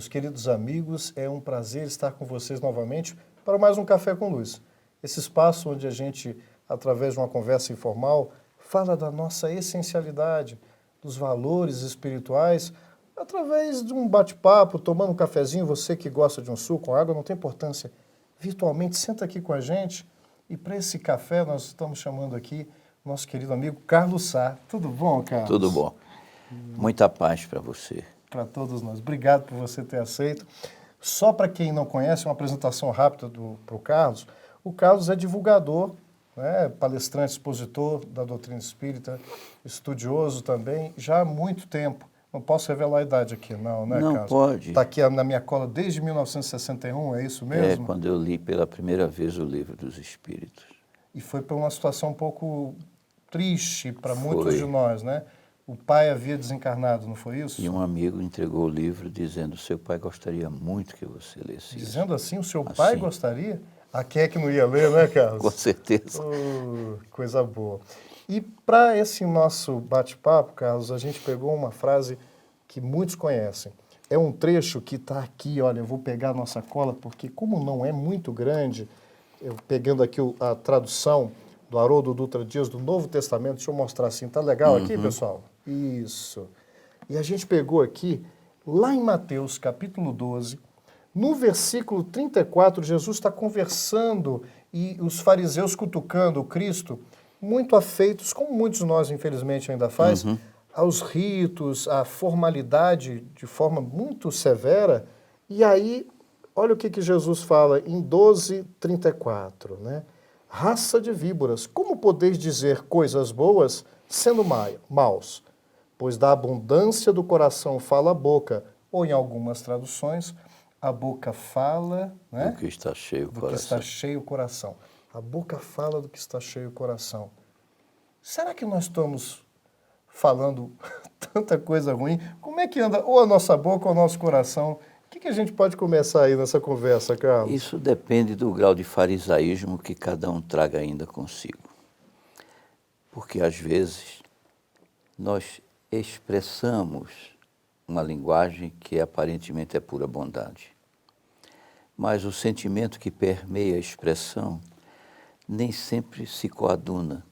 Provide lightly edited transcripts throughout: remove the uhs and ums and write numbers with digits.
Meus queridos amigos, é um prazer estar com vocês novamente para mais um Café com Luz. Esse espaço onde a gente, através de uma conversa informal, fala da nossa essencialidade, dos valores espirituais, através de um bate-papo, tomando um cafezinho. Você que gosta de um suco com água, não tem importância. Virtualmente, senta aqui com a gente. E para esse café, nós estamos chamando aqui nosso querido amigo Carlos Sá. Tudo bom, Carlos? Tudo bom. Muita paz para você. Para todos nós. Obrigado por você ter aceito. Só para quem não conhece, uma apresentação rápida para o Carlos. O Carlos é divulgador, né, palestrante, expositor da doutrina espírita, estudioso também, já há muito tempo. Não posso revelar a idade aqui, não, né, Carlos? Não pode. Está aqui na minha cola desde 1961, é isso mesmo? É, quando eu li pela primeira vez o Livro dos Espíritos. E foi por uma situação um pouco triste para Foi. muitos de nós, né? O pai havia desencarnado, não foi isso? E um amigo entregou o livro dizendo: seu pai gostaria muito que você lesse isso. Dizendo assim, o seu pai Assim. gostaria? A quem é que não ia ler, né, Carlos? Com certeza. Oh, coisa boa. E para esse nosso bate-papo, Carlos, a gente pegou uma frase que muitos conhecem. É um trecho que está aqui, olha, eu vou pegar a nossa cola, porque como não é muito grande, eu pegando aqui a tradução do Haroldo Dutra Dias do Novo Testamento, deixa eu mostrar assim, tá legal aqui, pessoal? Isso. E a gente pegou aqui, lá em Mateus, capítulo 12, no versículo 34, Jesus está conversando e os fariseus cutucando o Cristo, muito afeitos, como muitos de nós, infelizmente, ainda faz, aos ritos, à formalidade de forma muito severa. E aí, olha o que Jesus fala em 12:34, né? Raça de víboras, como podeis dizer coisas boas sendo maus? Pois da abundância do coração fala a boca, ou em algumas traduções, a boca fala, né? Do que está cheio o Do coração. que está cheio o coração. A boca fala do que está cheio o coração. Será que nós estamos falando tanta coisa ruim? Como é que anda ou a nossa boca ou o nosso coração? O que a gente pode começar aí nessa conversa, Carlos? Isso depende do grau de farisaísmo que cada um traga ainda consigo. Porque, às vezes, nós expressamos uma linguagem que aparentemente é pura bondade. Mas o sentimento que permeia a expressão nem sempre se coaduna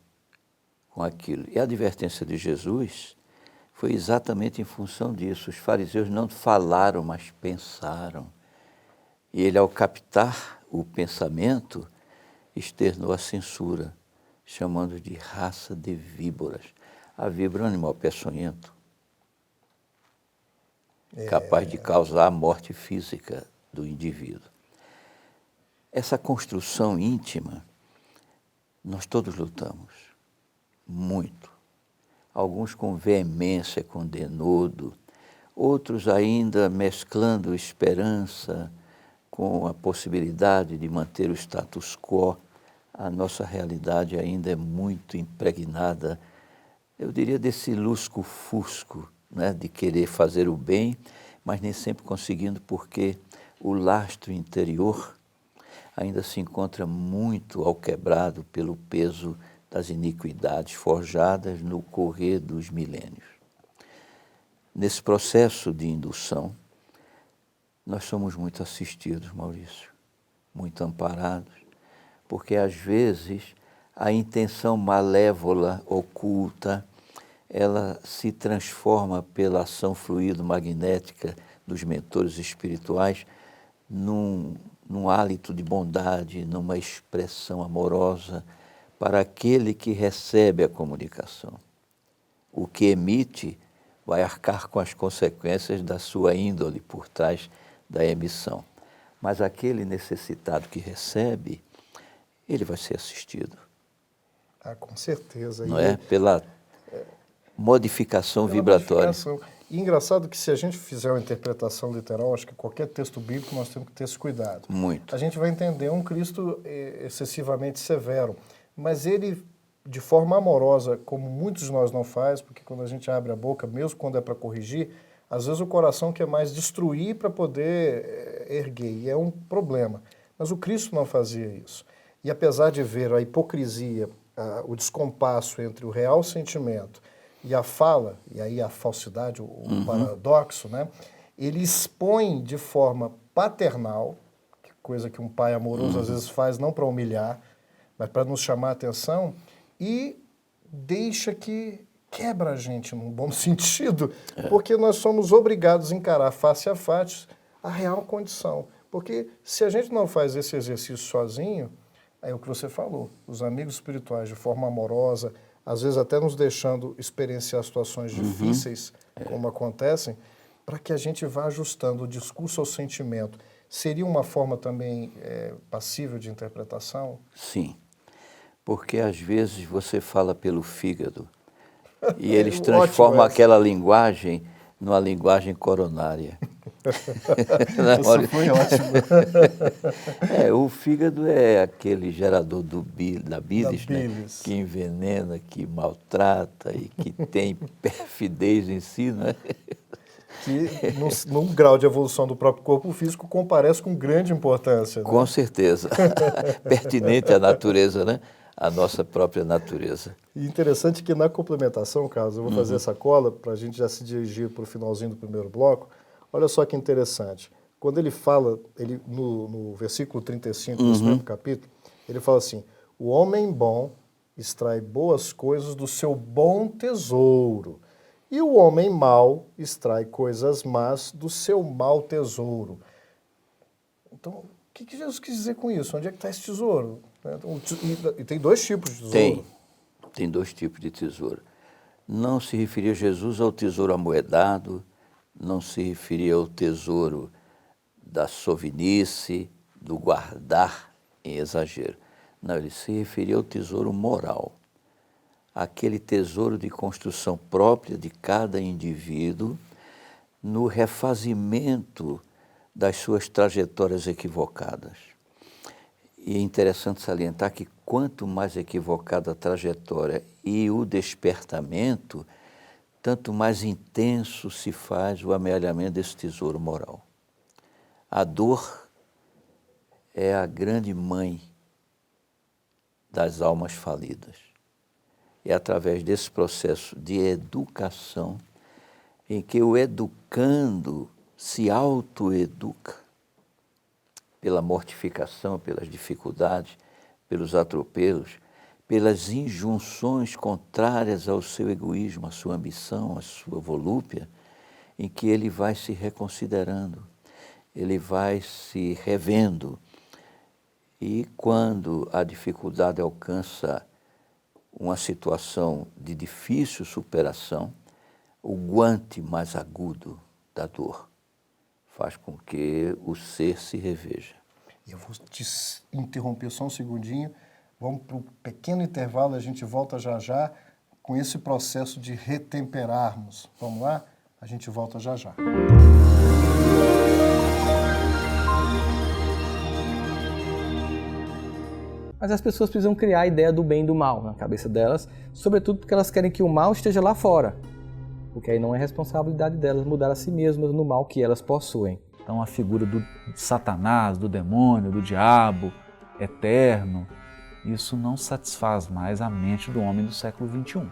com aquilo. E a advertência de Jesus foi exatamente em função disso. Os fariseus não falaram, mas pensaram. E ele, ao captar o pensamento, externou a censura, chamando de raça de víboras. A víbora é um animal peçonhento, capaz de causar a morte física do indivíduo. Essa construção íntima, nós todos lutamos, muito. Alguns com veemência, com denodo, outros ainda mesclando esperança com a possibilidade de manter o status quo. A nossa realidade ainda é muito impregnada, eu diria, desse lusco-fusco, né, de querer fazer o bem, mas nem sempre conseguindo, porque o lastro interior ainda se encontra muito alquebrado pelo peso das iniquidades forjadas no correr dos milênios. Nesse processo de indução, nós somos muito assistidos, Maurício, muito amparados, porque às vezes a intenção malévola, oculta, ela se transforma pela ação fluido-magnética dos mentores espirituais num hálito de bondade, numa expressão amorosa para aquele que recebe a comunicação. O que emite vai arcar com as consequências da sua índole por trás da emissão. Mas aquele necessitado que recebe, ele vai ser assistido. Ah, com certeza. Não é? Pela modificação vibratória. E engraçado que se a gente fizer uma interpretação literal, acho que qualquer texto bíblico nós temos que ter esse cuidado. Muito. A gente vai entender um Cristo excessivamente severo, mas ele, de forma amorosa, como muitos de nós não faz, porque quando a gente abre a boca, mesmo quando é para corrigir, às vezes o coração quer mais destruir para poder erguer, e é um problema. Mas o Cristo não fazia isso. E apesar de ver a hipocrisia, o descompasso entre o real sentimento e a fala, e aí a falsidade, o paradoxo, né? ele expõe de forma paternal, coisa que um pai amoroso às vezes faz não para humilhar, mas para nos chamar a atenção, e deixa que quebra a gente num bom sentido, porque nós somos obrigados a encarar face a face a real condição. Porque se a gente não faz esse exercício sozinho, é o que você falou, os amigos espirituais de forma amorosa, às vezes até nos deixando experienciar situações difíceis, como acontecem, para que a gente vá ajustando o discurso ao sentimento. Seria uma forma também passível de interpretação? Sim, porque às vezes você fala pelo fígado e eles Ótimo transformam essa. aquela linguagem numa linguagem coronária. Isso foi ótimo. O fígado é aquele gerador da Da bilis, né? bilis. Que envenena, que maltrata e que tem perfidez em si, né? Que num grau de evolução do próprio corpo físico comparece com grande importância. Né? Com certeza. Pertinente à natureza, né? À nossa própria natureza. E interessante que na complementação, Carlos, eu vou fazer essa cola para a gente já se dirigir para o finalzinho do primeiro bloco. Olha só que interessante. Quando ele fala, no versículo 35 desse mesmo capítulo, ele fala assim, o homem bom extrai boas coisas do seu bom tesouro, e o homem mau extrai coisas más do seu mau tesouro. Então, o que Jesus quis dizer com isso? Onde é que está esse tesouro? E tem dois tipos de tesouro. Tem dois tipos de tesouro. Não se referia Jesus ao tesouro amoedado, não se referia ao tesouro da sovinice, do guardar em exagero. Não, ele se referia ao tesouro moral. Aquele tesouro de construção própria de cada indivíduo no refazimento das suas trajetórias equivocadas. E é interessante salientar que quanto mais equivocada a trajetória e o despertamento, tanto mais intenso se faz o amealhamento desse tesouro moral. A dor é a grande mãe das almas falidas. É através desse processo de educação em que o educando se autoeduca pela mortificação, pelas dificuldades, pelos atropelos, pelas injunções contrárias ao seu egoísmo, à sua ambição, à sua volúpia, em que ele vai se reconsiderando, ele vai se revendo. E quando a dificuldade alcança uma situação de difícil superação, o guante mais agudo da dor faz com que o ser se reveja. Eu vou te interromper só um segundinho. Vamos para um pequeno intervalo, a gente volta já já com esse processo de retemperarmos. Vamos lá? A gente volta já já. Mas as pessoas precisam criar a ideia do bem e do mal na cabeça delas, sobretudo porque elas querem que o mal esteja lá fora. Porque aí não é responsabilidade delas mudar a si mesmas no mal que elas possuem. Então a figura do Satanás, do demônio, do diabo, eterno, isso não satisfaz mais a mente do homem do século XXI.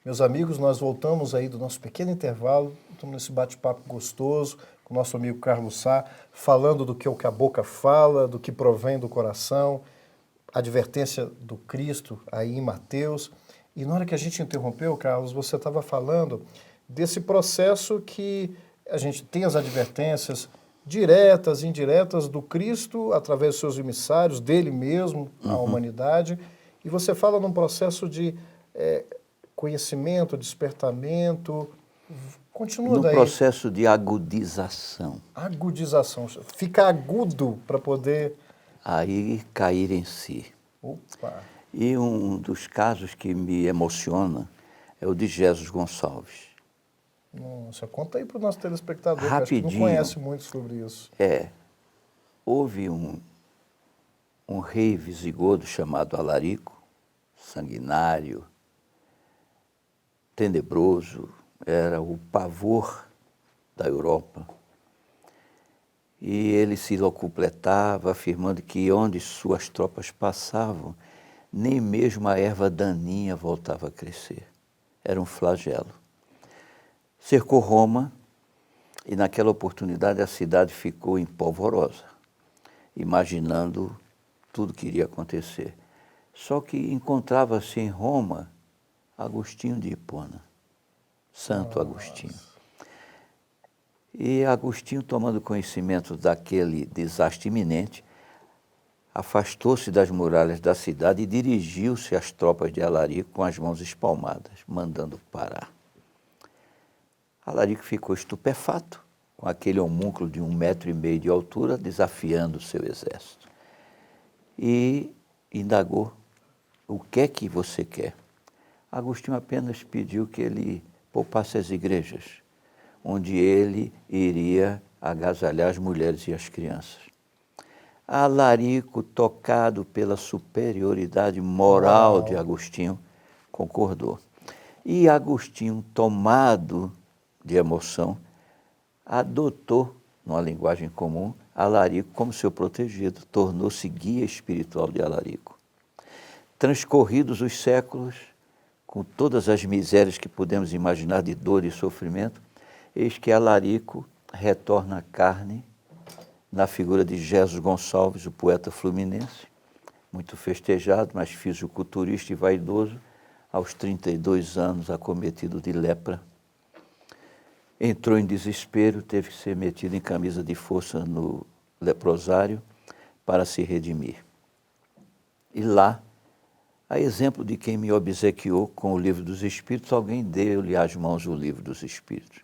Meus amigos, nós voltamos aí do nosso pequeno intervalo, estamos nesse bate-papo gostoso com o nosso amigo Carlos Sá, falando do que a boca fala, do que provém do coração, a advertência do Cristo aí em Mateus. E na hora que a gente interrompeu, Carlos, você estava falando desse processo que a gente tem as advertências diretas e indiretas do Cristo através dos seus emissários, dele mesmo, à humanidade, e você fala num processo de conhecimento, despertamento, continua daí. No processo de agudização. Agudização, fica agudo para poder... Aí cair em si. Opa! E um dos casos que me emociona é o de Jesus Gonçalves. Nossa, conta aí para o nosso telespectador, que acho que Rapidinho. não conhece muito sobre isso. Houve um rei visigodo chamado Alarico, sanguinário, tenebroso, era o pavor da Europa. E ele se locupletava, afirmando que onde suas tropas passavam, nem mesmo a erva daninha voltava a crescer. Era um flagelo. Cercou Roma e naquela oportunidade a cidade ficou empolvorosa, imaginando tudo que iria acontecer. Só que encontrava-se em Roma Agostinho de Hipona, Santo Agostinho. E Agostinho, tomando conhecimento daquele desastre iminente, afastou-se das muralhas da cidade e dirigiu-se às tropas de Alarico com as mãos espalmadas, mandando parar. Alarico ficou estupefato com aquele homúnculo de 1,5 metro de altura desafiando o seu exército. E indagou: o que é que você quer? Agostinho apenas pediu que ele poupasse as igrejas, onde ele iria agasalhar as mulheres e as crianças. Alarico, tocado pela superioridade moral de Agostinho, concordou. E Agostinho, tomado de emoção, adotou, numa linguagem comum, Alarico como seu protegido, tornou-se guia espiritual de Alarico. Transcorridos os séculos, com todas as misérias que podemos imaginar de dor e sofrimento, eis que Alarico retorna à carne na figura de Jesus Gonçalves, o poeta fluminense, muito festejado, mas fisiculturista e vaidoso, aos 32 anos acometido de lepra. Entrou em desespero, teve que ser metido em camisa de força no leprosário para se redimir. E lá, a exemplo de quem me obsequiou com o Livro dos Espíritos, alguém deu-lhe às mãos o Livro dos Espíritos.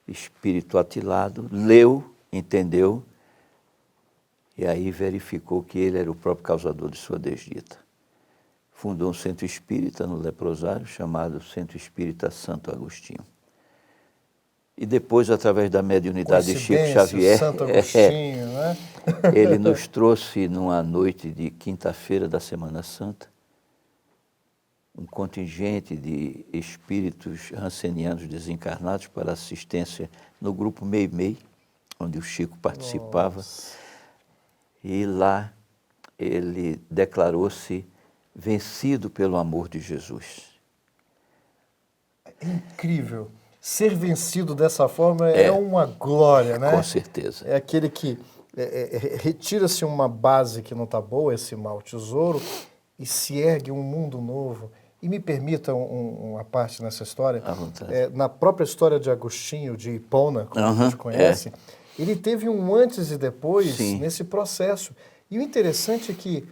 Espírito atilado, leu, entendeu, e aí verificou que ele era o próprio causador de sua desdita. Fundou um centro espírita no leprosário, chamado Centro Espírita Santo Agostinho. E depois, através da mediunidade de Chico Xavier, Santo Agostinho, né? ele nos trouxe numa noite de quinta-feira da Semana Santa, um contingente de espíritos rancenianos desencarnados para assistência no grupo Meimei, onde o Chico participava. Nossa. E lá ele declarou-se vencido pelo amor de Jesus. É incrível. Ser vencido dessa forma é uma glória, né? Com certeza. É aquele que retira-se uma base que não está boa, esse mau tesouro, e se ergue um mundo novo. E me permita uma parte nessa história. À vontade. Na própria história de Agostinho, de Hipona, como a gente conhece, ele teve um antes e depois nesse processo. E o interessante é que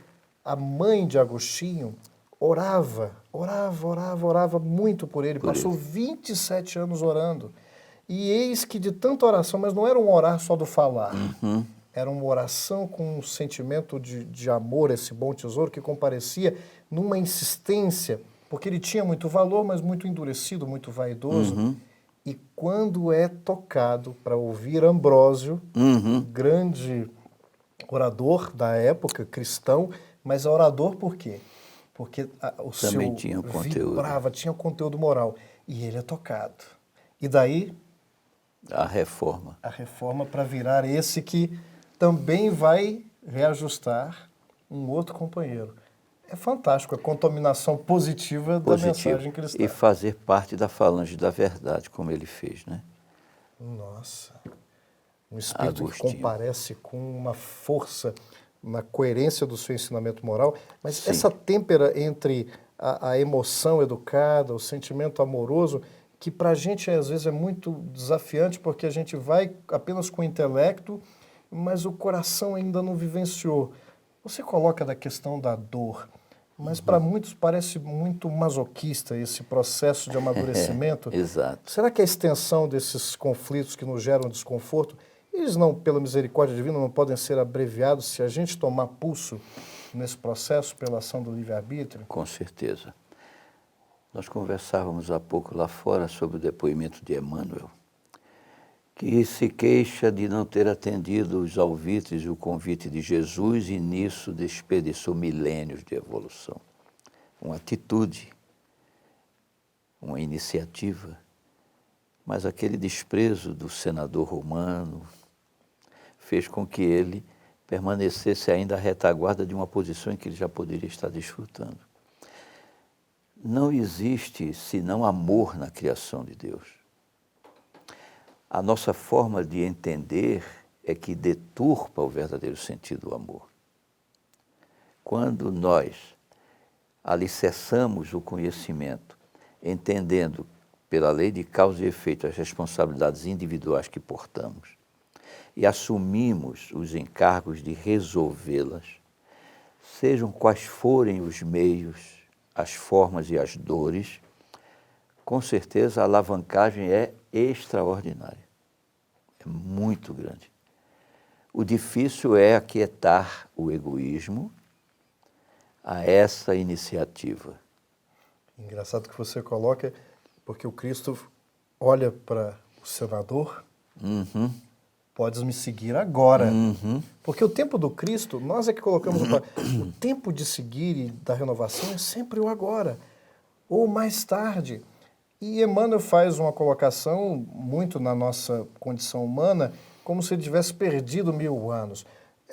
a mãe de Agostinho orava muito por ele. Passou 27 anos orando. E eis que de tanta oração, mas não era um orar só do falar. Era uma oração com um sentimento de amor, esse bom tesouro, que comparecia numa insistência, porque ele tinha muito valor, mas muito endurecido, muito vaidoso. E quando é tocado para ouvir Ambrósio, grande orador da época, cristão, mas orador por quê? Porque o também seu tinha conteúdo. vibrava, tinha conteúdo moral. E ele é tocado. E daí A reforma. a reforma para virar esse que também vai reajustar um outro companheiro. É fantástico a contaminação positiva da mensagem cristã. E fazer parte da falange da verdade, como ele fez, né? Nossa, um espírito Agostinho. que comparece com uma força na coerência do seu ensinamento moral, mas essa têmpera entre a emoção educada, o sentimento amoroso, que para a gente às vezes é muito desafiante, porque a gente vai apenas com o intelecto, mas o coração ainda não vivenciou. Você coloca da questão da dor, mas para muitos parece muito masoquista esse processo de amadurecimento. Exato. Será que a extensão desses conflitos que nos geram desconforto, eles não, pela misericórdia divina, não podem ser abreviados se a gente tomar pulso nesse processo pela ação do livre-arbítrio? Com certeza. Nós conversávamos há pouco lá fora sobre o depoimento de Emmanuel, que se queixa de não ter atendido os alvitres e o convite de Jesus e nisso desperdiçou milênios de evolução. Uma atitude, uma iniciativa Mas aquele desprezo do senador romano fez com que ele permanecesse ainda à retaguarda de uma posição em que ele já poderia estar desfrutando. Não existe senão amor na criação de Deus. A nossa forma de entender é que deturpa o verdadeiro sentido do amor. Quando nós alicerçamos o conhecimento, entendendo pela lei de causa e efeito as responsabilidades individuais que portamos e assumimos os encargos de resolvê-las, sejam quais forem os meios, as formas e as dores, com certeza a alavancagem é extraordinária, é muito grande. O difícil é aquietar o egoísmo a essa iniciativa. Engraçado que você coloca, porque o Cristo olha para o senador, podes me seguir agora. Porque o tempo do Cristo, nós é que colocamos o tempo de seguir e da renovação é sempre o agora, ou mais tarde. E Emmanuel faz uma colocação muito na nossa condição humana, como se ele tivesse perdido 1000 anos.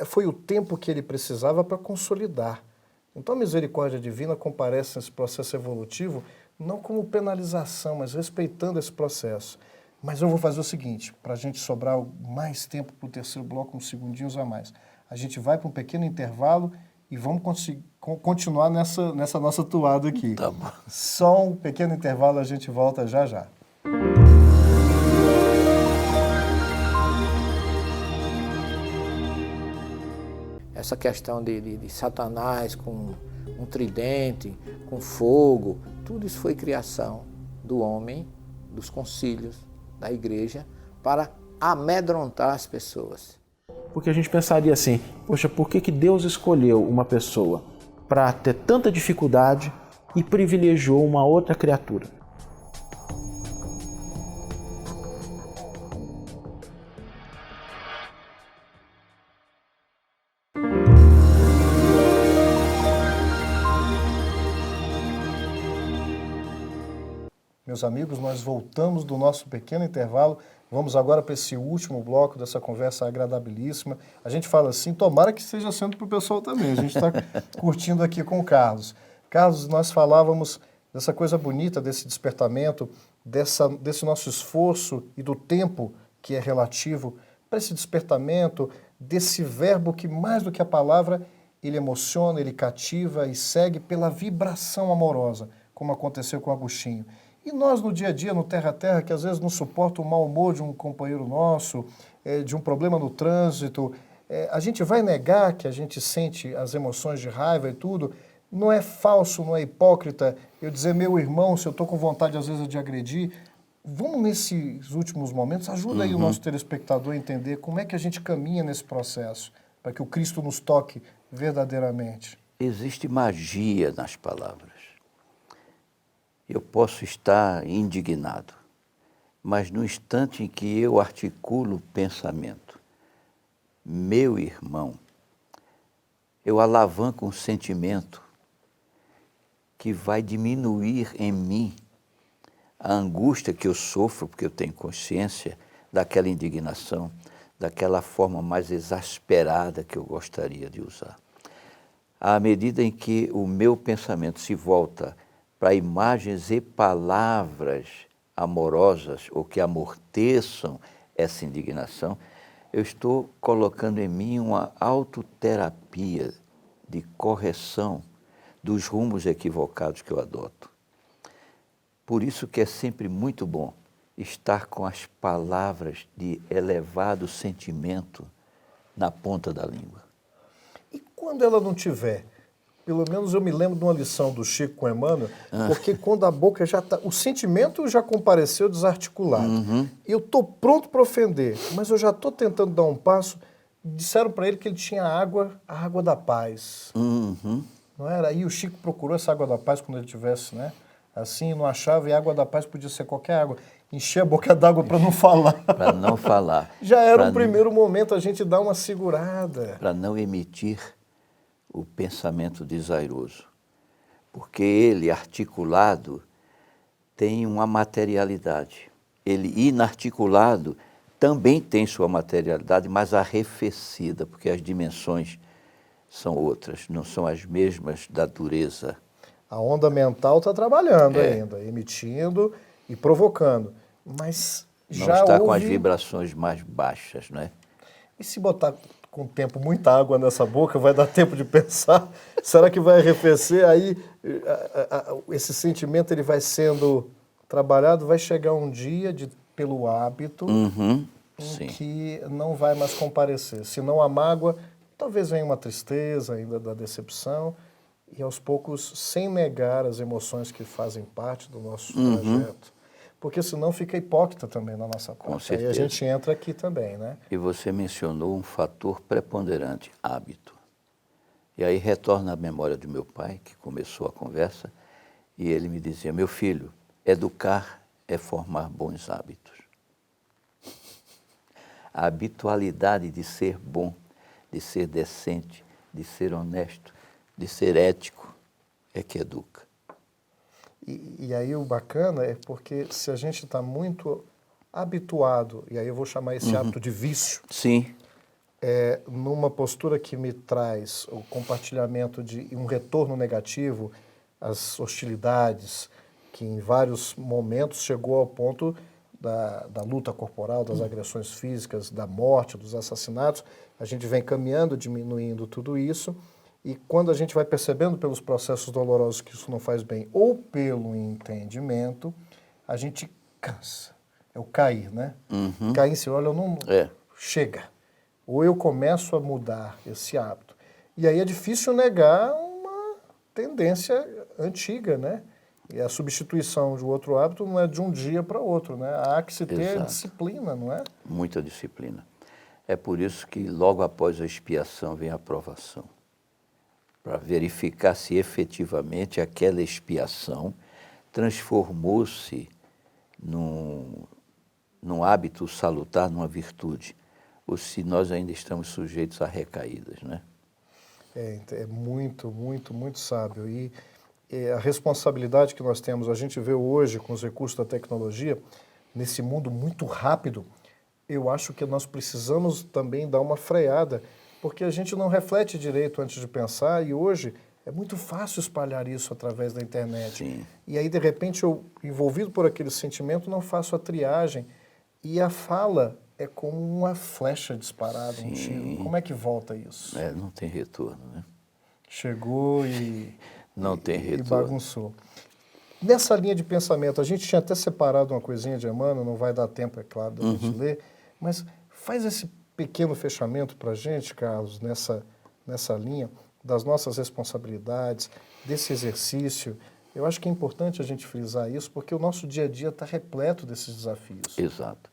Foi o tempo que ele precisava para consolidar. Então a misericórdia divina comparece nesse processo evolutivo não como penalização, mas respeitando esse processo. Mas eu vou fazer o seguinte, para a gente sobrar mais tempo para o terceiro bloco, uns segundinhos a mais. A gente vai para um pequeno intervalo e vamos continuar nessa nossa toada aqui. Tá bom. Só um pequeno intervalo, a gente volta já já. Essa questão de Satanás com um tridente, com fogo, tudo isso foi criação do homem, dos concílios, da igreja, para amedrontar as pessoas. Porque a gente pensaria assim, poxa, por que Deus escolheu uma pessoa para ter tanta dificuldade e privilegiou uma outra criatura? Meus amigos, nós voltamos do nosso pequeno intervalo. Vamos agora para esse último bloco dessa conversa agradabilíssima. A gente fala assim, tomara que esteja sendo para o pessoal também. A gente está curtindo aqui com o Carlos. Carlos, nós falávamos dessa coisa bonita, desse despertamento, desse nosso esforço e do tempo que é relativo para esse despertamento, desse verbo que, mais do que a palavra, ele emociona, ele cativa e segue pela vibração amorosa, como aconteceu com Agostinho. E nós no dia a dia, no terra a terra, que às vezes não suporta o mau humor de um companheiro nosso, de um problema no trânsito, a gente vai negar que a gente sente as emoções de raiva e tudo. Não é falso, não é hipócrita eu dizer, meu irmão, se eu estou com vontade às vezes de agredir, vamos nesses últimos momentos, ajuda aí o nosso telespectador a entender como é que a gente caminha nesse processo, para que o Cristo nos toque verdadeiramente. Existe magia nas palavras. Eu posso estar indignado, mas no instante em que eu articulo o pensamento, meu irmão, eu alavanco um sentimento que vai diminuir em mim a angústia que eu sofro, porque eu tenho consciência daquela indignação, daquela forma mais exasperada que eu gostaria de usar. À medida em que o meu pensamento se volta para imagens e palavras amorosas ou que amorteçam essa indignação, eu estou colocando em mim uma autoterapia de correção dos rumos equivocados que eu adoto. Por isso que é sempre muito bom estar com as palavras de elevado sentimento na ponta da língua. E quando ela não tiver? Pelo menos eu me lembro de uma lição do Chico com Emmanuel, porque quando a boca já está... O sentimento já compareceu desarticulado. Eu estou pronto para ofender, mas eu já estou tentando dar um passo. Disseram para ele que ele tinha a água da paz. Não era? Aí o Chico procurou essa água da paz quando ele tivesse, né? Assim, não achava, e a água da paz podia ser qualquer água. Encher a boca d'água para não falar. Para não falar. Já era um primeiro momento a gente dar uma segurada. Para não emitir o pensamento desairoso, porque ele, articulado, tem uma materialidade. ele inarticulado também tem sua materialidade, mas arrefecida, porque as dimensões são outras, não são as mesmas da dureza. A onda mental está trabalhando ainda, emitindo e provocando. Mas Não já está houve... com as vibrações mais baixas, não é? E se botar com o tempo muita água nessa boca, vai dar tempo de pensar? Será que vai arrefecer? Aí esse sentimento ele vai sendo trabalhado, vai chegar um dia pelo hábito em que não vai mais comparecer. Se não a mágoa, talvez venha uma tristeza ainda da decepção e aos poucos, sem negar as emoções que fazem parte do nosso trajeto. Porque senão fica hipócrita também na nossa conta. Com certeza. E a gente entra aqui também, né? E você mencionou um fator preponderante, hábito. E aí retorna à memória do meu pai, que começou a conversa, e ele me dizia, meu filho, educar é formar bons hábitos. A habitualidade de ser bom, de ser decente, de ser honesto, de ser ético, é que educa. E aí o bacana é porque se a gente está muito habituado, e aí eu vou chamar esse hábito de vício, Sim, numa postura que me traz o compartilhamento de um retorno negativo, as hostilidades, que em vários momentos chegou ao ponto da luta corporal, das agressões físicas, da morte, dos assassinatos, a gente vem caminhando, diminuindo tudo isso, e quando a gente vai percebendo pelos processos dolorosos que isso não faz bem, ou pelo entendimento, a gente cansa. É o cair, né? Cair em si, olha, eu não... Chega. Ou eu começo a mudar esse hábito. E aí é difícil negar uma tendência antiga, né? E a substituição de outro hábito não é de um dia para outro, né? Há que se ter disciplina, não é? muita disciplina. É por isso que logo após a expiação vem a aprovação, para verificar se efetivamente aquela expiação transformou-se num hábito salutar, numa virtude, ou se nós ainda estamos sujeitos a recaídas, né? É muito, muito, muito sábio. E a responsabilidade que nós temos, a gente vê hoje com os recursos da tecnologia, nesse mundo muito rápido, eu acho que nós precisamos também dar uma freada, porque a gente não reflete direito antes de pensar e hoje é muito fácil espalhar isso através da internet. Sim. E aí, de repente, eu, envolvido por aquele sentimento, não faço a triagem e a fala é como uma flecha disparada, um tiro. Como é que volta isso? Não tem retorno, né? Chegou e... Não tem e retorno. bagunçou. Nessa linha de pensamento, a gente tinha até separado uma coisinha de Emmanuel, não vai dar tempo, é claro, da gente ler, mas faz esse pequeno fechamento para a gente, Carlos, nessa linha das nossas responsabilidades, desse exercício. Eu acho que é importante a gente frisar isso, porque o nosso dia a dia está repleto desses desafios. Exato.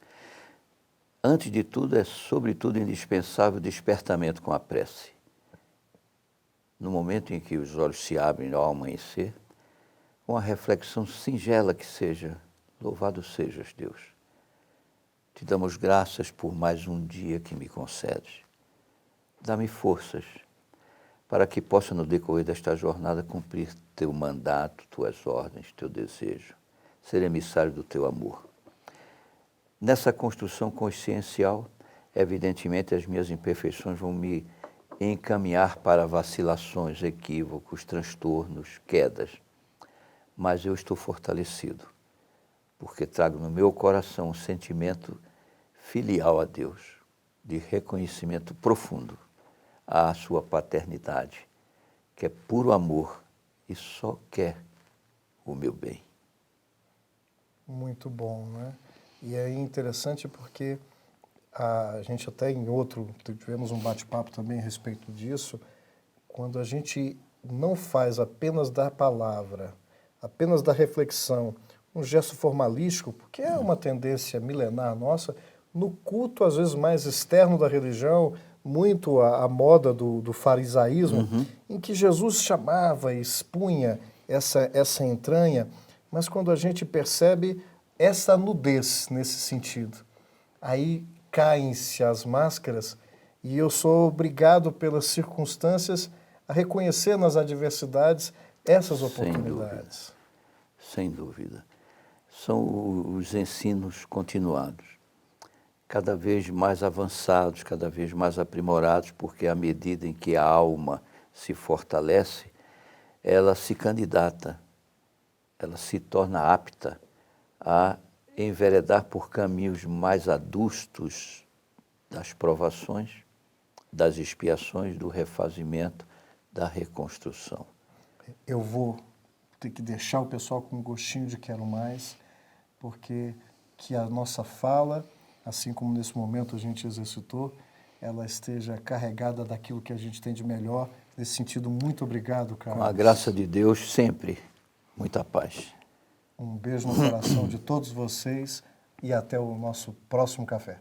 Antes de tudo, é sobretudo indispensável o despertamento com a prece. No momento em que os olhos se abrem ao amanhecer, uma reflexão singela que seja, louvado sejas, Deus. Te damos graças por mais um dia que me concedes. Dá-me forças para que possa, no decorrer desta jornada, cumprir teu mandato, tuas ordens, teu desejo, ser emissário do teu amor. Nessa construção consciencial, evidentemente, as minhas imperfeições vão me encaminhar para vacilações, equívocos, transtornos, quedas. Mas eu estou fortalecido, porque trago no meu coração um sentimento filial a Deus, de reconhecimento profundo à sua paternidade, que é puro amor e só quer o meu bem. Muito bom, né? E é interessante porque a gente até em outro, tivemos um bate-papo também a respeito disso, quando a gente não faz apenas da palavra, apenas da reflexão, um gesto formalístico, porque é uma tendência milenar nossa, no culto às vezes mais externo da religião, muito a moda do farisaísmo, em que Jesus chamava e expunha essa entranha, mas quando a gente percebe essa nudez nesse sentido, aí caem-se as máscaras e eu sou obrigado pelas circunstâncias a reconhecer nas adversidades essas oportunidades. Sem dúvida. são os ensinos continuados, cada vez mais avançados, cada vez mais aprimorados, porque à medida em que a alma se fortalece, ela se candidata, ela se torna apta a enveredar por caminhos mais adustos das provações, das expiações, do refazimento, da reconstrução. Eu vou ter que deixar o pessoal com um gostinho de quero mais, porque que a nossa fala, assim como nesse momento a gente exercitou, ela esteja carregada daquilo que a gente tem de melhor. Nesse sentido, muito obrigado, Carlos. Com a graça de Deus, sempre muita paz. Um beijo no coração de todos vocês e até o nosso próximo café.